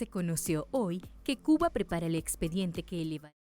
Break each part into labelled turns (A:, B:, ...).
A: Se conoció hoy que Cuba prepara el expediente que eleva.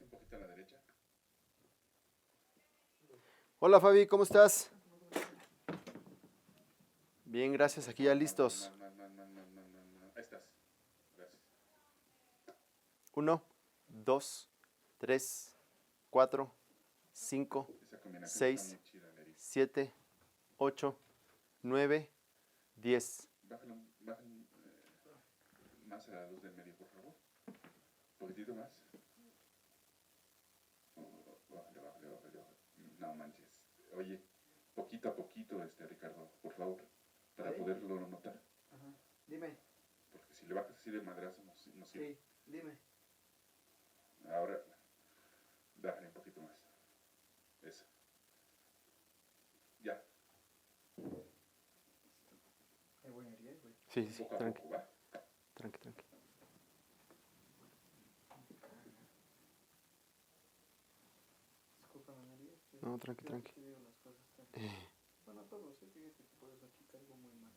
B: Un poquito a la derecha.
C: Hola Fabi, ¿cómo estás? Bien, gracias, aquí ya listos.
B: Ahí estás. Gracias.
C: 1, 2, 3, 4, 5,
B: Esa combinación está
C: 6,
B: muy chida, Neri.
C: 7, 8, 9, 10.
B: Bájalo más a la luz del medio, por favor. Un poquitito más. Bájale. No manches. Oye, poquito a poquito, Ricardo, por favor, para poderlo notar.
D: Ajá. Dime.
B: Porque si le bajas así de madrazo, no sirve.
D: Sí, dime.
B: Ahora, bájale un poquito más. Eso. Ya.
D: Qué buena idea, güey.
C: Sí, sí,
B: Poco a
C: tranqui,
B: poco, ¿va?
C: tranqui, tranqui.
D: Disculpa, María.
C: No, tranqui, tranqui.
D: Te digo las cosas. Bueno, todos, fíjate que por eso aquí caigo muy mal.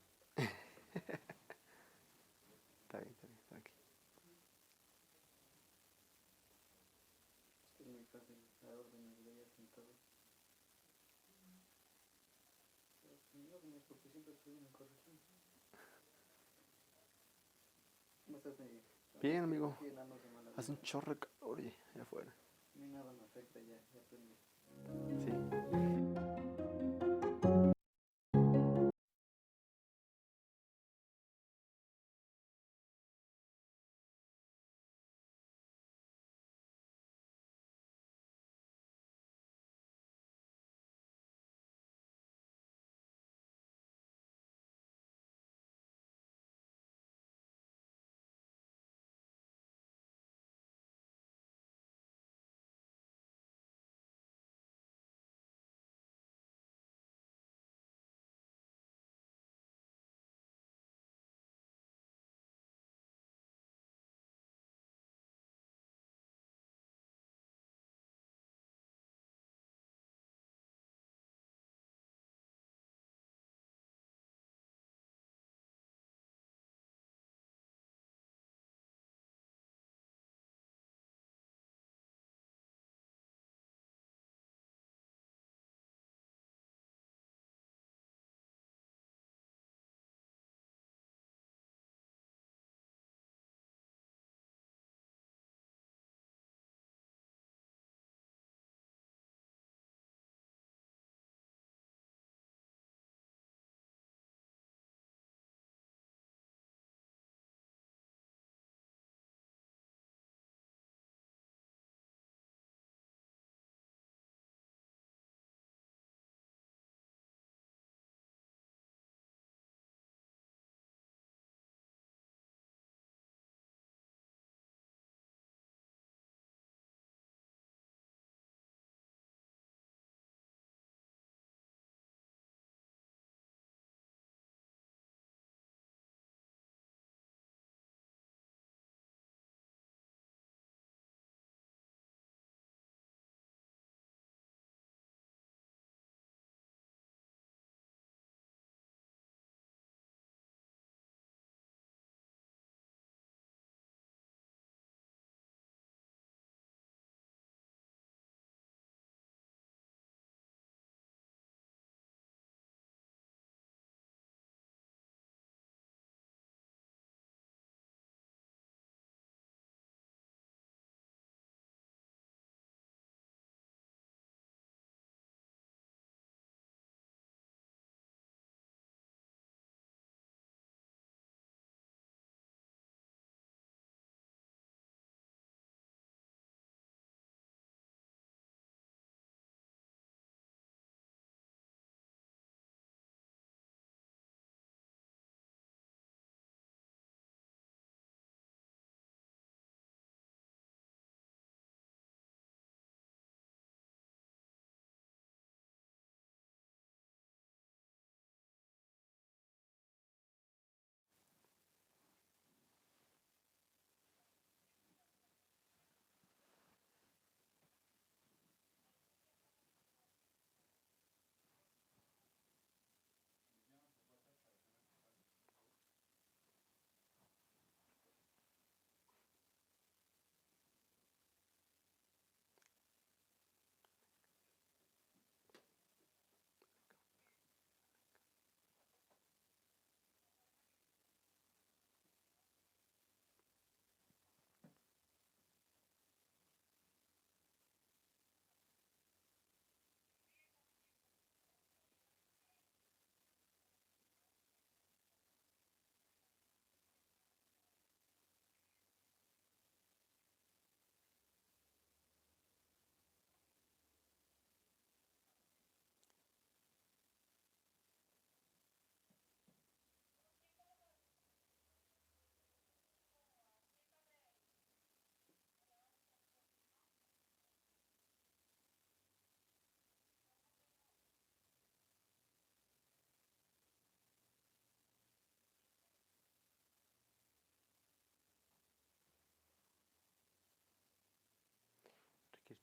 C: Está bien, tranqui.
D: Es que es muy fácil dar órdenes de ellas en todo. Pero sin órdenes, porque siempre estoy en corrección. ¿Cómo estás, Miguel?
C: Bien, amigo.
D: Aquí enanos de mala
C: Hace un
D: vida.
C: chorro de calor, oye, allá afuera.
D: A mí nada me afecta ya aprendí.
C: Sí.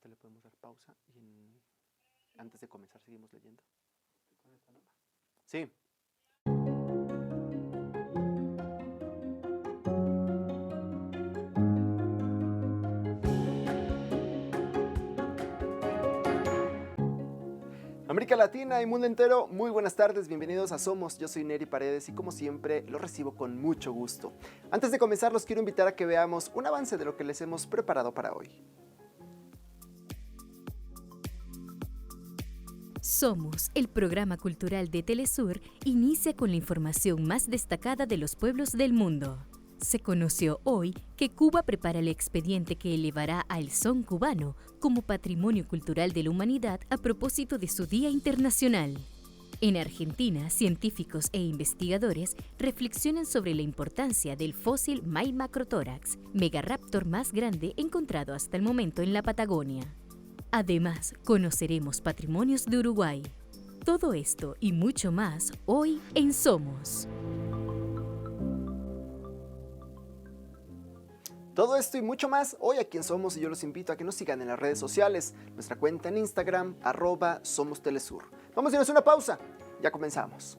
C: ahorita le podemos dar pausa y antes de comenzar seguimos leyendo.
D: Con esta, ¿no?
C: Sí. América Latina y mundo entero, muy buenas tardes, bienvenidos a Somos, yo soy Neri Paredes y como siempre los recibo con mucho gusto. Antes de comenzar los quiero invitar a que veamos un avance de lo que les hemos preparado para hoy.
A: Somos, el programa cultural de Telesur, inicia con la información más destacada de los pueblos del mundo. Se conoció hoy que Cuba prepara el expediente que elevará al son cubano como Patrimonio Cultural de la Humanidad a propósito de su Día Internacional. En Argentina, científicos e investigadores reflexionan sobre la importancia del fósil Maimacrothorax, megaraptor más grande encontrado hasta el momento en la Patagonia. Además, conoceremos patrimonios de Uruguay. Todo esto y mucho más hoy en Somos.
C: Todo esto y mucho más hoy aquí en Somos y yo los invito a que nos sigan en las redes sociales, nuestra cuenta en Instagram, @SomosTelesur. Vamos a irnos a una pausa, ya comenzamos.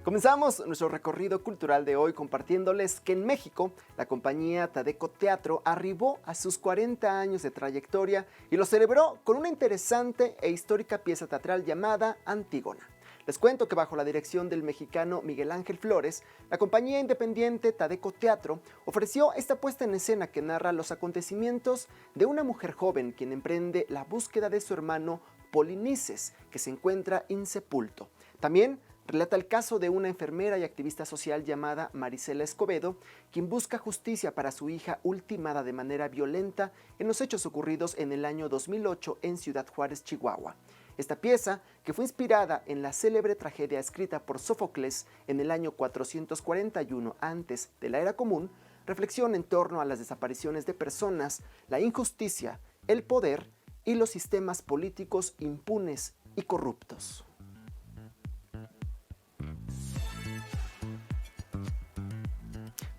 C: Comenzamos nuestro recorrido cultural de hoy compartiéndoles que en México la compañía Tadeco Teatro arribó a sus 40 años de trayectoria y lo celebró con una interesante e histórica pieza teatral llamada Antígona. Les cuento que bajo la dirección del mexicano Miguel Ángel Flores, la compañía independiente Tadeco Teatro ofreció esta puesta en escena que narra los acontecimientos de una mujer joven quien emprende la búsqueda de su hermano Polinices, que se encuentra insepulto. También relata el caso de una enfermera y activista social llamada Marisela Escobedo, quien busca justicia para su hija ultimada de manera violenta en los hechos ocurridos en el año 2008 en Ciudad Juárez, Chihuahua. Esta pieza, que fue inspirada en la célebre tragedia escrita por Sófocles en el año 441 antes de la Era Común, reflexiona en torno a las desapariciones de personas, la injusticia, el poder y los sistemas políticos impunes y corruptos.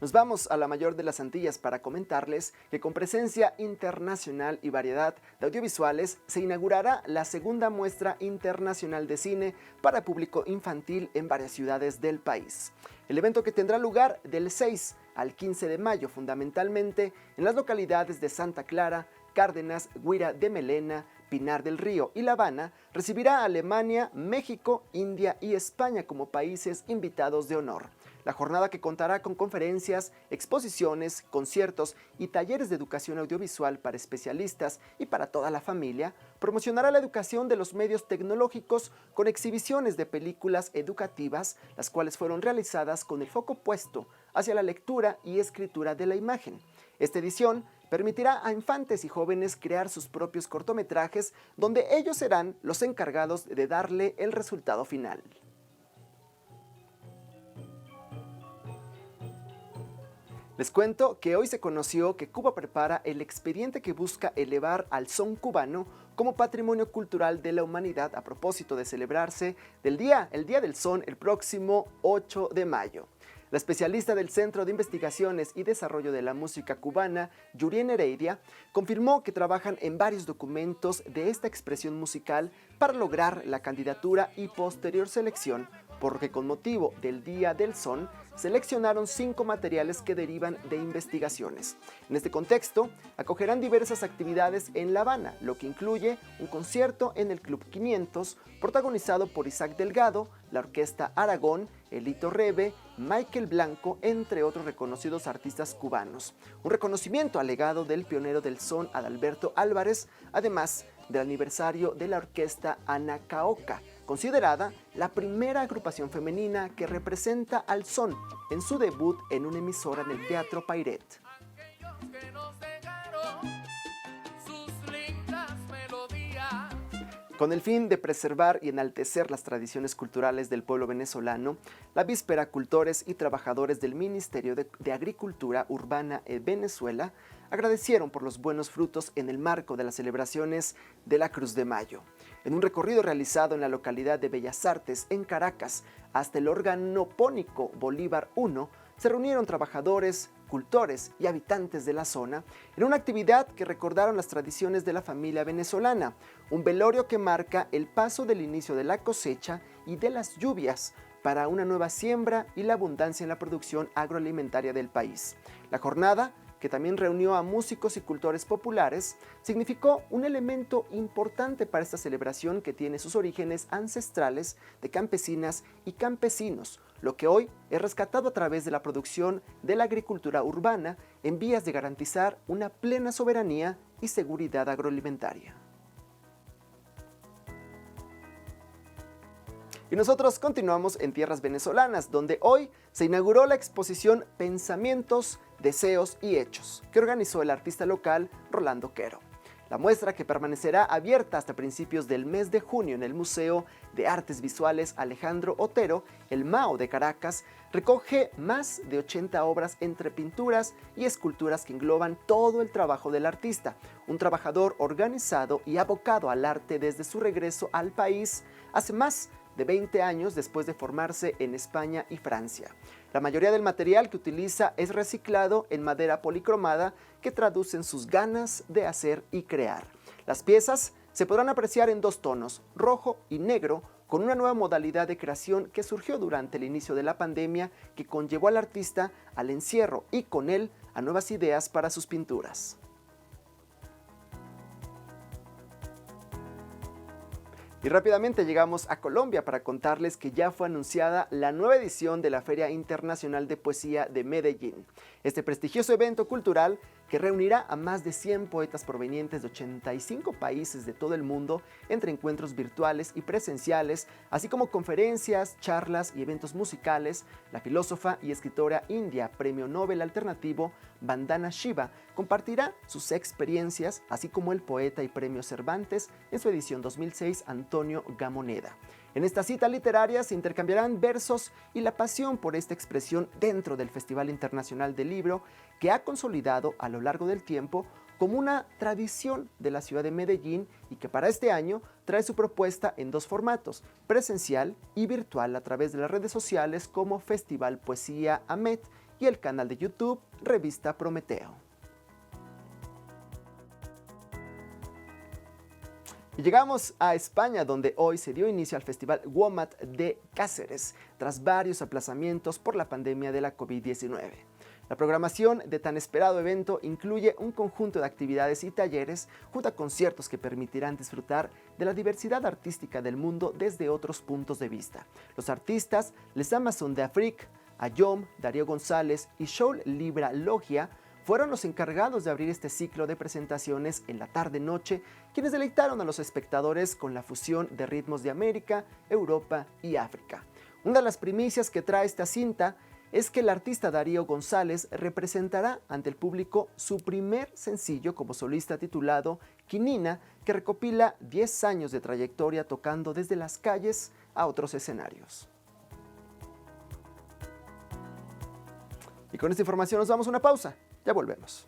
C: Nos vamos a la mayor de las Antillas para comentarles que con presencia internacional y variedad de audiovisuales se inaugurará la segunda muestra internacional de cine para público infantil en varias ciudades del país. El evento, que tendrá lugar del 6 al 15 de mayo fundamentalmente en las localidades de Santa Clara, Cárdenas, Guira de Melena, Pinar del Río y La Habana, recibirá a Alemania, México, India y España como países invitados de honor. La jornada, que contará con conferencias, exposiciones, conciertos y talleres de educación audiovisual para especialistas y para toda la familia, promocionará la educación de los medios tecnológicos con exhibiciones de películas educativas, las cuales fueron realizadas con el foco puesto hacia la lectura y escritura de la imagen. Esta edición permitirá a infantes y jóvenes crear sus propios cortometrajes, donde ellos serán los encargados de darle el resultado final. Les cuento que hoy se conoció que Cuba prepara el expediente que busca elevar al son cubano como patrimonio cultural de la humanidad a propósito de celebrarse el Día del Son el próximo 8 de mayo. La especialista del Centro de Investigaciones y Desarrollo de la Música Cubana, Yurien Heredia, confirmó que trabajan en varios documentos de esta expresión musical para lograr la candidatura y posterior selección, porque con motivo del Día del Son seleccionaron 5 materiales que derivan de investigaciones. En este contexto, acogerán diversas actividades en La Habana, lo que incluye un concierto en el Club 500, protagonizado por Isaac Delgado, la Orquesta Aragón, Elito Rebe, Michael Blanco, entre otros reconocidos artistas cubanos. Un reconocimiento al legado del pionero del son Adalberto Álvarez, además del aniversario de la Orquesta Anacaoca, considerada la primera agrupación femenina que representa al son en su debut en una emisora del Teatro Pairet. Con el fin de preservar y enaltecer las tradiciones culturales del pueblo venezolano, la víspera cultores y trabajadores del Ministerio de Agricultura Urbana en Venezuela agradecieron por los buenos frutos en el marco de las celebraciones de la Cruz de Mayo. En un recorrido realizado en la localidad de Bellas Artes, en Caracas, hasta el organopónico Bolívar I, se reunieron trabajadores, cultores y habitantes de la zona en una actividad que recordaron las tradiciones de la familia venezolana, un velorio que marca el paso del inicio de la cosecha y de las lluvias para una nueva siembra y la abundancia en la producción agroalimentaria del país. La jornada, que también reunió a músicos y cultores populares, significó un elemento importante para esta celebración que tiene sus orígenes ancestrales de campesinas y campesinos, lo que hoy es rescatado a través de la producción de la agricultura urbana en vías de garantizar una plena soberanía y seguridad agroalimentaria. Y nosotros continuamos en tierras venezolanas, donde hoy se inauguró la exposición Pensamientos, Deseos y Hechos, que organizó el artista local Rolando Quero. La muestra, que permanecerá abierta hasta principios del mes de junio en el Museo de Artes Visuales Alejandro Otero, el MAO de Caracas, recoge más de 80 obras entre pinturas y esculturas que engloban todo el trabajo del artista, un trabajador organizado y abocado al arte desde su regreso al país hace más de 20 años después de formarse en España y Francia. La mayoría del material que utiliza es reciclado en madera policromada que traducen sus ganas de hacer y crear. Las piezas se podrán apreciar en 2 tonos, rojo y negro, con una nueva modalidad de creación que surgió durante el inicio de la pandemia, que conllevó al artista al encierro y con él a nuevas ideas para sus pinturas. Y rápidamente llegamos a Colombia para contarles que ya fue anunciada la nueva edición de la Feria Internacional de Poesía de Medellín. Este prestigioso evento cultural, que reunirá a más de 100 poetas provenientes de 85 países de todo el mundo, entre encuentros virtuales y presenciales, así como conferencias, charlas y eventos musicales. La filósofa y escritora india, Premio Nobel Alternativo, Vandana Shiva, compartirá sus experiencias, así como el poeta y Premio Cervantes en su edición 2006, Antonio Gamoneda. En esta cita literaria se intercambiarán versos y la pasión por esta expresión dentro del Festival Internacional del Libro, que ha consolidado a lo largo del tiempo como una tradición de la ciudad de Medellín y que para este año trae su propuesta en 2 formatos, presencial y virtual, a través de las redes sociales como Festival Poesía Amet y el canal de YouTube Revista Prometeo. Y llegamos a España, donde hoy se dio inicio al Festival WOMAD de Cáceres, tras varios aplazamientos por la pandemia de la COVID-19. La programación de tan esperado evento incluye un conjunto de actividades y talleres, junto a conciertos que permitirán disfrutar de la diversidad artística del mundo desde otros puntos de vista. Los artistas Les Amazons d'Afrique, Ayom, Darío González y Shaul Libra Logia fueron los encargados de abrir este ciclo de presentaciones en la tarde-noche, quienes deleitaron a los espectadores con la fusión de ritmos de América, Europa y África. Una de las primicias que trae esta cinta es que el artista Darío González representará ante el público su primer sencillo como solista titulado Quinina, que recopila 10 años de trayectoria tocando desde las calles a otros escenarios. Y con esta información nos damos una pausa. Ya volvemos.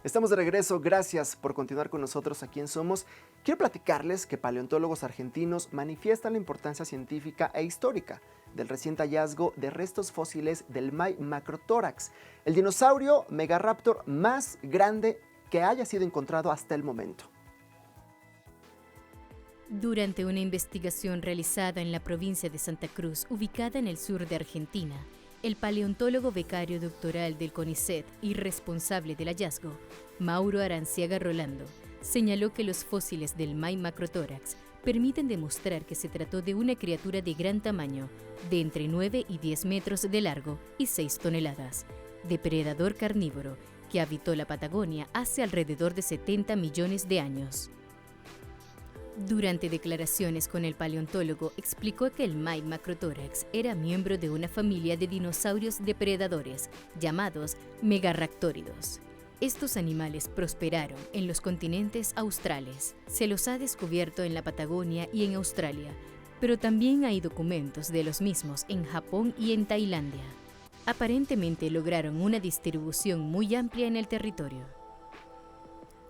C: Estamos de regreso, gracias por continuar con nosotros aquí en Somos. Quiero platicarles que paleontólogos argentinos manifiestan la importancia científica e histórica del reciente hallazgo de restos fósiles del Mai Macrotórax, el dinosaurio Megaraptor más grande que haya sido encontrado hasta el momento.
A: Durante una investigación realizada en la provincia de Santa Cruz, ubicada en el sur de Argentina, el paleontólogo becario doctoral del CONICET y responsable del hallazgo, Mauro Aranciaga Rolando, señaló que los fósiles del Mai Macrotórax permiten demostrar que se trató de una criatura de gran tamaño, de entre 9 y 10 metros de largo y 6 toneladas, depredador carnívoro, que habitó la Patagonia hace alrededor de 70 millones de años. Durante declaraciones con el paleontólogo, explicó que el Mai Macrotórax era miembro de una familia de dinosaurios depredadores llamados Megaraptóridos. Estos animales prosperaron en los continentes australes. Se los ha descubierto en la Patagonia y en Australia, pero también hay documentos de los mismos en Japón y en Tailandia. Aparentemente lograron una distribución muy amplia en el territorio.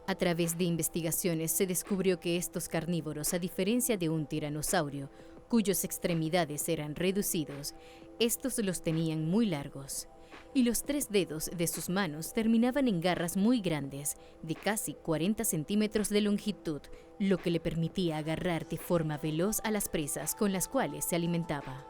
A: A través de investigaciones se descubrió que estos carnívoros, a diferencia de un tiranosaurio, cuyas extremidades eran reducidos, estos los tenían muy largos, y los 3 dedos de sus manos terminaban en garras muy grandes, de casi 40 centímetros de longitud, lo que le permitía agarrar de forma veloz a las presas con las cuales se alimentaba.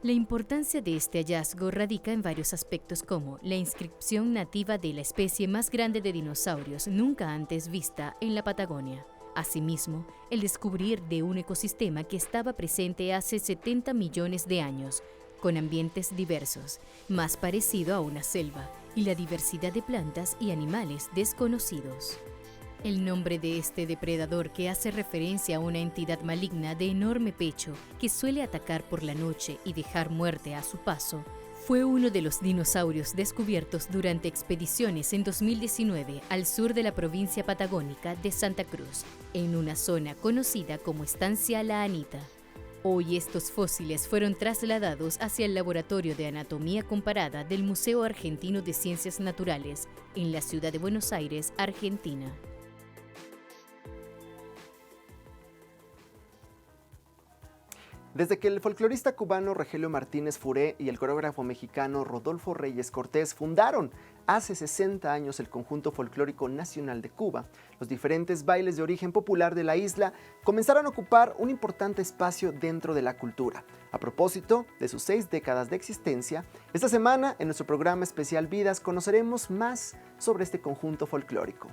A: La importancia de este hallazgo radica en varios aspectos como la inscripción nativa de la especie más grande de dinosaurios nunca antes vista en la Patagonia. Asimismo, el descubrir de un ecosistema que estaba presente hace 70 millones de años, con ambientes diversos, más parecido a una selva, y la diversidad de plantas y animales desconocidos. El nombre de este depredador, que hace referencia a una entidad maligna de enorme pecho que suele atacar por la noche y dejar muerte a su paso, fue uno de los dinosaurios descubiertos durante expediciones en 2019 al sur de la provincia patagónica de Santa Cruz, en una zona conocida como Estancia La Anita. Hoy estos fósiles fueron trasladados hacia el Laboratorio de Anatomía Comparada del Museo Argentino de Ciencias Naturales en la ciudad de Buenos Aires, Argentina.
C: Desde que el folclorista cubano Rogelio Martínez Furé y el coreógrafo mexicano Rodolfo Reyes Cortés fundaron hace 60 años el Conjunto Folclórico Nacional de Cuba, los diferentes bailes de origen popular de la isla comenzaron a ocupar un importante espacio dentro de la cultura. A propósito de sus 6 décadas de existencia, esta semana en nuestro programa especial Vidas conoceremos más sobre este conjunto folclórico.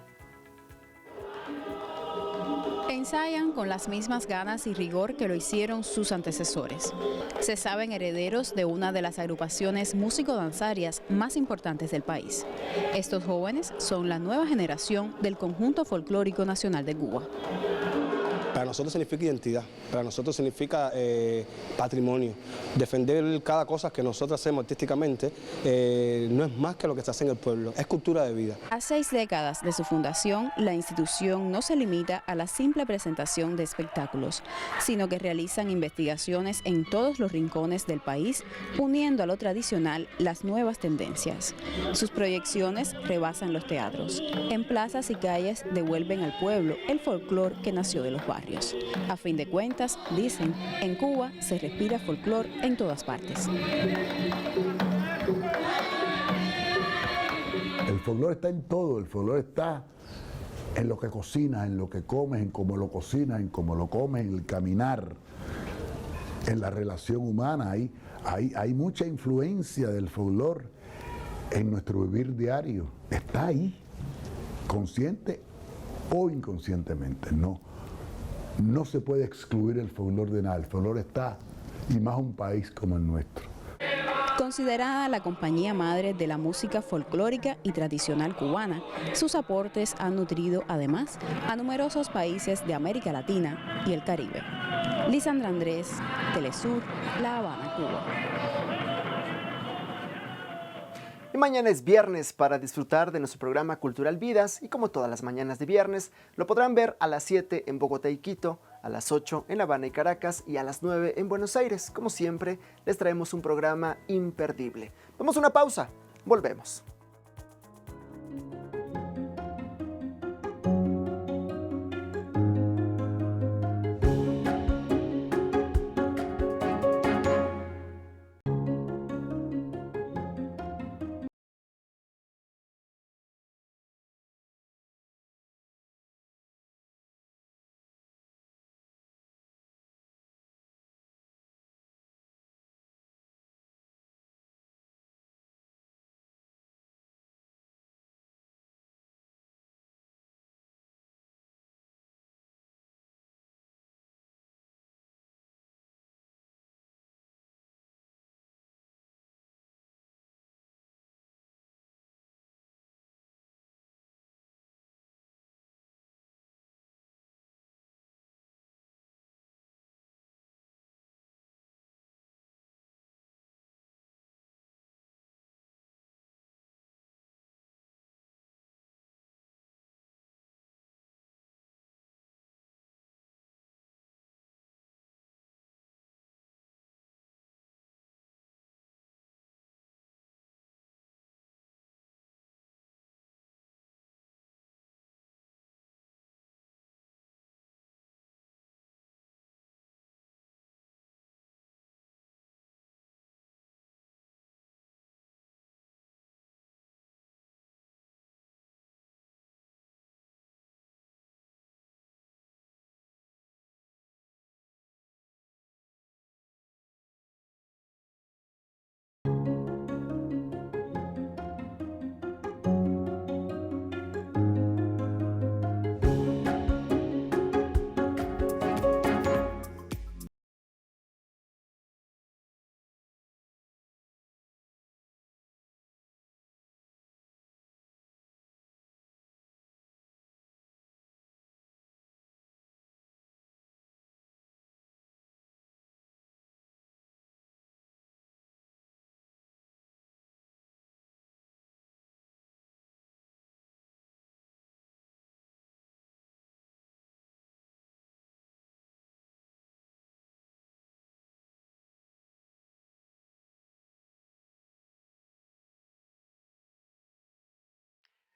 E: Ensayan con las mismas ganas y rigor que lo hicieron sus antecesores. Se saben herederos de una de las agrupaciones músico-danzarias más importantes del país. Estos jóvenes son la nueva generación del Conjunto Folclórico Nacional de Cuba.
F: Para nosotros significa identidad, para nosotros significa patrimonio. Defender cada cosa que nosotros hacemos artísticamente no es más que lo que se hace en el pueblo, es cultura de vida.
E: A 6 décadas de su fundación, la institución no se limita a la simple presentación de espectáculos, sino que realizan investigaciones en todos los rincones del país, uniendo a lo tradicional las nuevas tendencias. Sus proyecciones rebasan los teatros. En plazas y calles devuelven al pueblo el folclor que nació de los barrios. A fin de cuentas, dicen, en Cuba se respira folclor en todas partes.
G: El folclore está en todo, el folclore está en lo que cocinas, en lo que comes, en cómo lo cocinas, en cómo lo comes, en el caminar, en la relación humana. Hay mucha influencia del folclore en nuestro vivir diario. Está ahí, consciente o inconscientemente, no se puede excluir el folclore de nada. El folclore está, y más un país como el nuestro.
E: Considerada la compañía madre de la música folclórica y tradicional cubana, sus aportes han nutrido además a numerosos países de América Latina y el Caribe. Lisandra Andrés, Telesur, La Habana, Cuba.
C: Y mañana es viernes para disfrutar de nuestro programa Cultural Vidas y como todas las mañanas de viernes, lo podrán ver a las 7 en Bogotá y Quito, a las 8 en La Habana y Caracas y a las 9 en Buenos Aires. Como siempre, les traemos un programa imperdible. Vamos a una pausa, volvemos.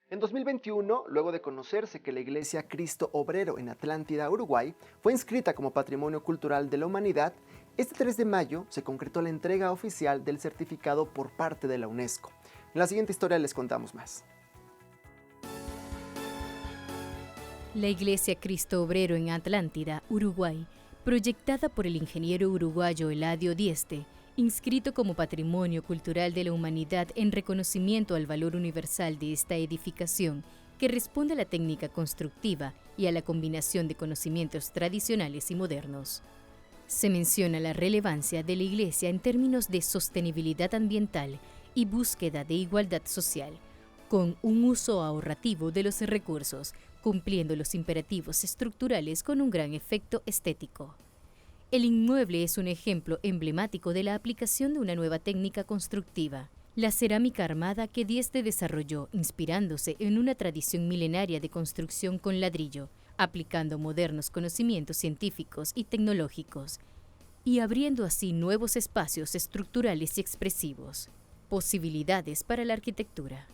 C: En 2021, luego de conocerse que la Iglesia Cristo Obrero en Atlántida, Uruguay, fue inscrita como Patrimonio Cultural de la Humanidad, Este 3 de mayo se concretó la entrega oficial del certificado por parte de la UNESCO. En la siguiente historia les contamos más.
A: La Iglesia Cristo Obrero en Atlántida, Uruguay, proyectada por el ingeniero uruguayo Eladio Dieste, inscrito como Patrimonio Cultural de la Humanidad en reconocimiento al valor universal de esta edificación, que responde a la técnica constructiva y a la combinación de conocimientos tradicionales y modernos. Se menciona la relevancia de la Iglesia en términos de sostenibilidad ambiental y búsqueda de igualdad social, con un uso ahorrativo de los recursos, cumpliendo los imperativos estructurales con un gran efecto estético. El inmueble es un ejemplo emblemático de la aplicación de una nueva técnica constructiva, la cerámica armada que Dieste desarrolló inspirándose en una tradición milenaria de construcción con ladrillo, aplicando modernos conocimientos científicos y tecnológicos, y abriendo así nuevos espacios estructurales y expresivos, posibilidades para la arquitectura.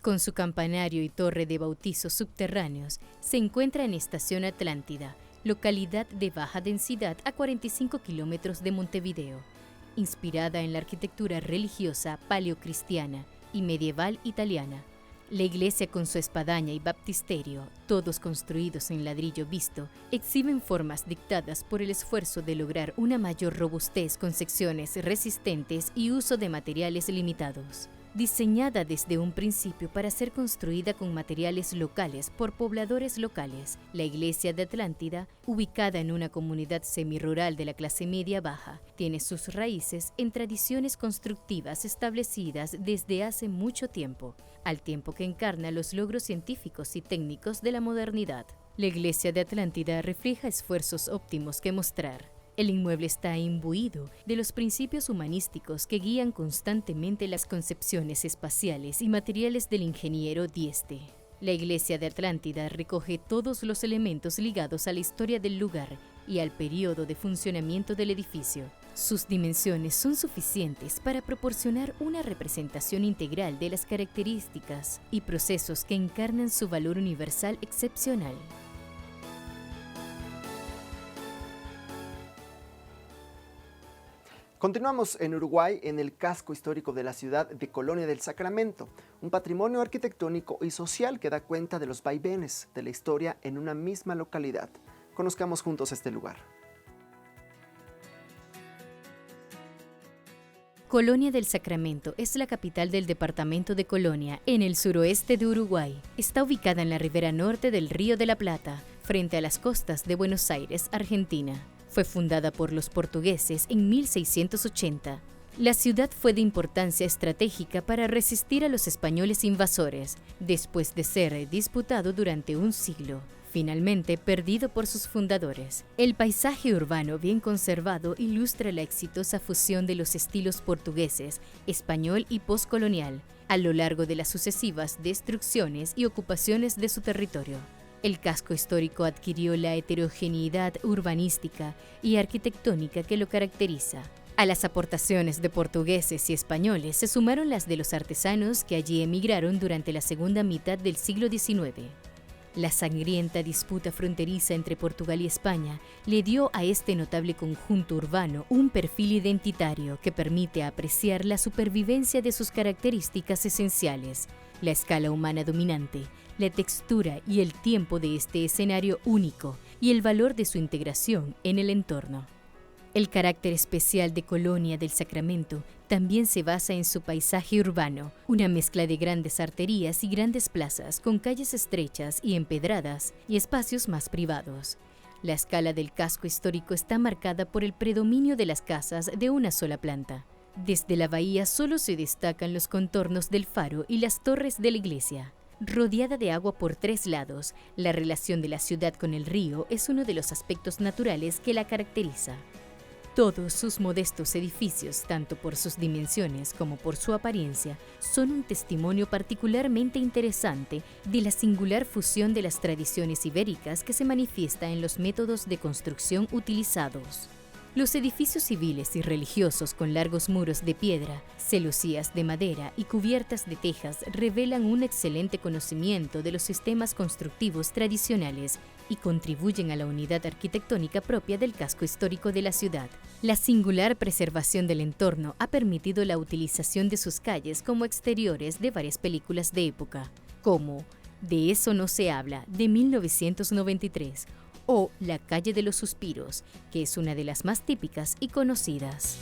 A: Con su campanario y torre de bautizo subterráneos, se encuentra en Estación Atlántida, localidad de baja densidad a 45 kilómetros de Montevideo, inspirada en la arquitectura religiosa paleocristiana y medieval italiana. La iglesia con su espadaña y baptisterio, todos construidos en ladrillo visto, exhiben formas dictadas por el esfuerzo de lograr una mayor robustez con secciones resistentes y uso de materiales limitados. Diseñada desde un principio para ser construida con materiales locales por pobladores locales, la iglesia de Atlántida, ubicada en una comunidad semirural de la clase media baja, tiene sus raíces en tradiciones constructivas establecidas desde hace mucho tiempo, al tiempo que encarna los logros científicos y técnicos de la modernidad. La iglesia de Atlántida refleja esfuerzos óptimos que mostrar. El inmueble está imbuido de los principios humanísticos que guían constantemente las concepciones espaciales y materiales del ingeniero Dieste. La iglesia de Atlántida recoge todos los elementos ligados a la historia del lugar y al periodo de funcionamiento del edificio. Sus dimensiones son suficientes para proporcionar una representación integral de las características y procesos que encarnan su valor universal excepcional.
C: Continuamos en Uruguay, en el casco histórico de la ciudad de Colonia del Sacramento, un patrimonio arquitectónico y social que da cuenta de los vaivenes de la historia en una misma localidad. Conozcamos juntos este lugar.
A: Colonia del Sacramento es la capital del departamento de Colonia, en el suroeste de Uruguay. Está ubicada en la ribera norte del Río de la Plata, frente a las costas de Buenos Aires, Argentina. Fue fundada por los portugueses en 1680. La ciudad fue de importancia estratégica para resistir a los españoles invasores, después de ser disputado durante un siglo, finalmente perdido por sus fundadores. El paisaje urbano bien conservado ilustra la exitosa fusión de los estilos portugueses, español y postcolonial, a lo largo de las sucesivas destrucciones y ocupaciones de su territorio. El casco histórico adquirió la heterogeneidad urbanística y arquitectónica que lo caracteriza. A las aportaciones de portugueses y españoles se sumaron las de los artesanos que allí emigraron durante la segunda mitad del siglo XIX. La sangrienta disputa fronteriza entre Portugal y España le dio a este notable conjunto urbano un perfil identitario que permite apreciar la supervivencia de sus características esenciales, la escala humana dominante, la textura y el tiempo de este escenario único y el valor de su integración en el entorno. El carácter especial de Colonia del Sacramento también se basa en su paisaje urbano, una mezcla de grandes arterias y grandes plazas con calles estrechas y empedradas y espacios más privados. La escala del casco histórico está marcada por el predominio de las casas de una sola planta. Desde la bahía solo se destacan los contornos del faro y las torres de la iglesia. Rodeada de agua por 3 lados, la relación de la ciudad con el río es uno de los aspectos naturales que la caracteriza. Todos sus modestos edificios, tanto por sus dimensiones como por su apariencia, son un testimonio particularmente interesante de la singular fusión de las tradiciones ibéricas que se manifiesta en los métodos de construcción utilizados. Los edificios civiles y religiosos con largos muros de piedra, celosías de madera y cubiertas de tejas revelan un excelente conocimiento de los sistemas constructivos tradicionales y contribuyen a la unidad arquitectónica propia del casco histórico de la ciudad. La singular preservación del entorno ha permitido la utilización de sus calles como exteriores de varias películas de época, como De eso no se habla, de 1993, o La calle de los suspiros, que es una de las más típicas y conocidas.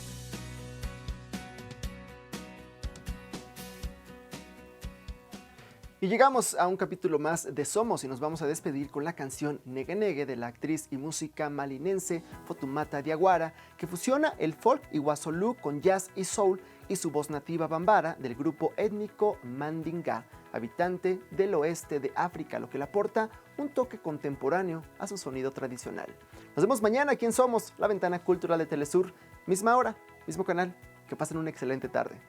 C: Y llegamos a un capítulo más de Somos y nos vamos a despedir con la canción Negue Negue de la actriz y música malinense Fatoumata Diawara, que fusiona el folk iguazolú con jazz y soul y su voz nativa bambara del grupo étnico Mandinga, habitante del oeste de África, lo que le aporta un toque contemporáneo a su sonido tradicional. Nos vemos mañana aquí en Somos, la ventana cultural de Telesur, misma hora, mismo canal. Que pasen una excelente tarde.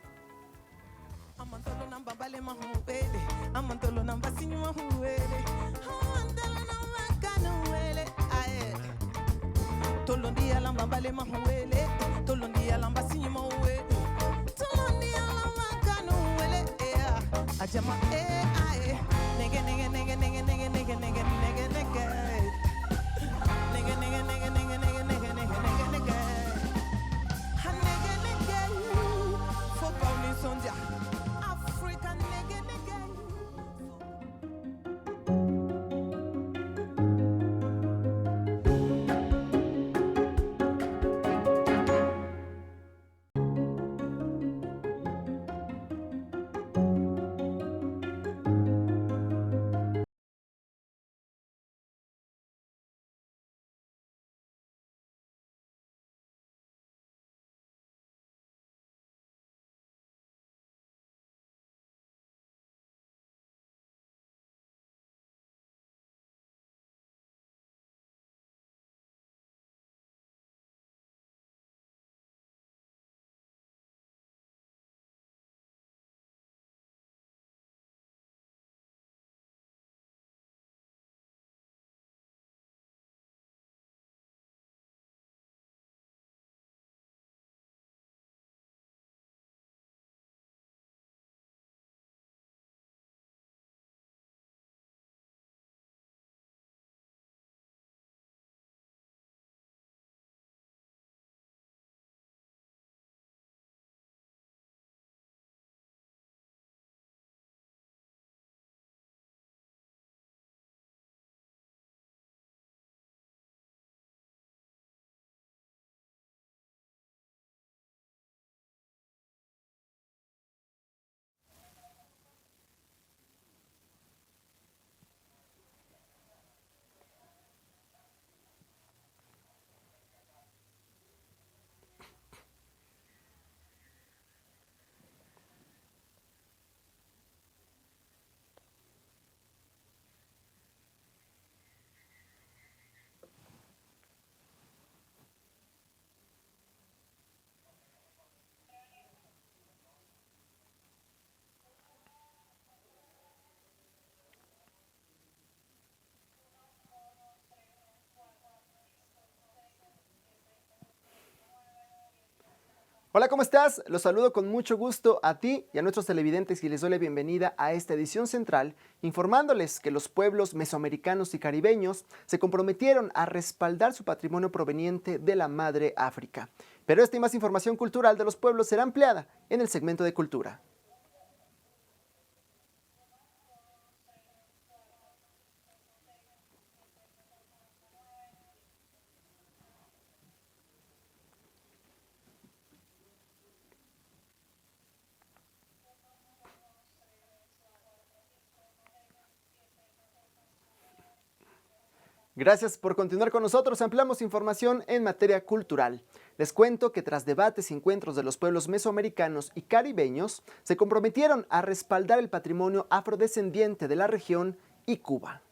C: Hola, ¿cómo estás? Los saludo con mucho gusto a ti y a nuestros televidentes y les doy la bienvenida a esta edición central, informándoles que los pueblos mesoamericanos y caribeños se comprometieron a respaldar su patrimonio proveniente de la madre África. Pero esta y más información cultural de los pueblos será ampliada en el segmento de cultura. Gracias por continuar con nosotros. Ampliamos información en materia cultural. Les cuento que tras debates y encuentros de los pueblos mesoamericanos y caribeños, se comprometieron a respaldar el patrimonio afrodescendiente de la región y Cuba.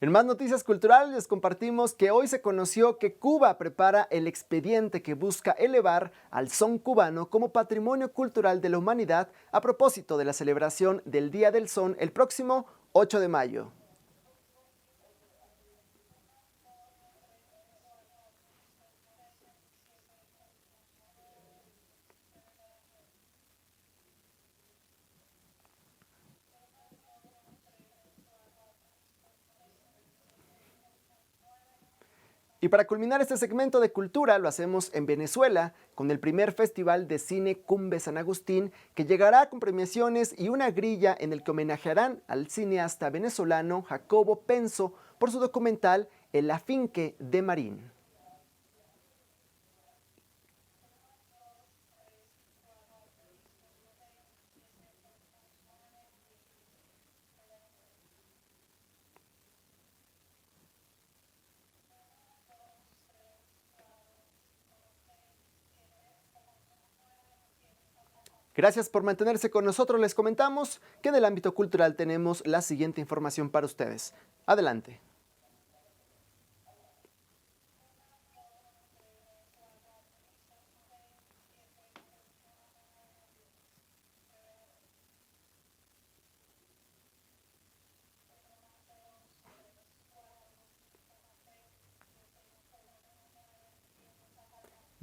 C: En más noticias culturales les compartimos que hoy se conoció que Cuba prepara el expediente que busca elevar al son cubano como patrimonio cultural de la humanidad a propósito de la celebración del Día del Son el próximo 8 de mayo. Y para culminar este segmento de cultura lo hacemos en Venezuela con el primer Festival de Cine Cumbe San Agustín, que llegará con premiaciones y una grilla en el que homenajearán al cineasta venezolano Jacobo Penso por su documental El afinque de Marín. Gracias por mantenerse con nosotros. Les comentamos que en el ámbito cultural tenemos la siguiente información para ustedes. Adelante.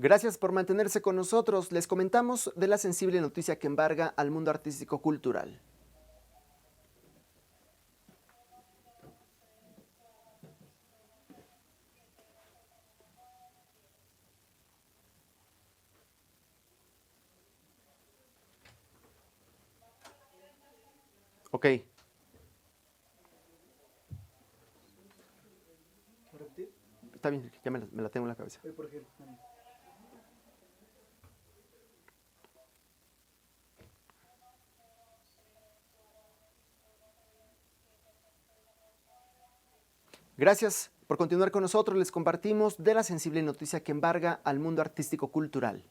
C: Gracias por mantenerse con nosotros. Les comentamos de la sensible noticia que embarga al mundo artístico cultural. Ok. Está bien, ya me la tengo en la cabeza. Gracias por continuar con nosotros. Les compartimos de la sensible noticia que embarga al mundo artístico cultural.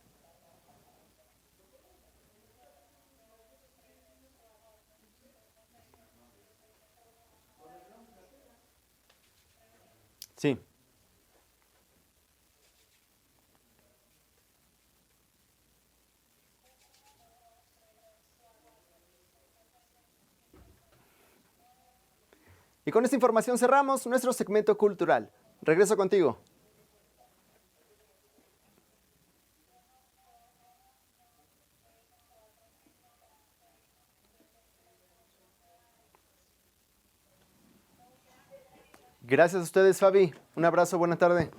C: Sí. Y con esta información cerramos nuestro segmento cultural. Regreso contigo. Gracias a ustedes, Fabi. Un abrazo, buena tarde.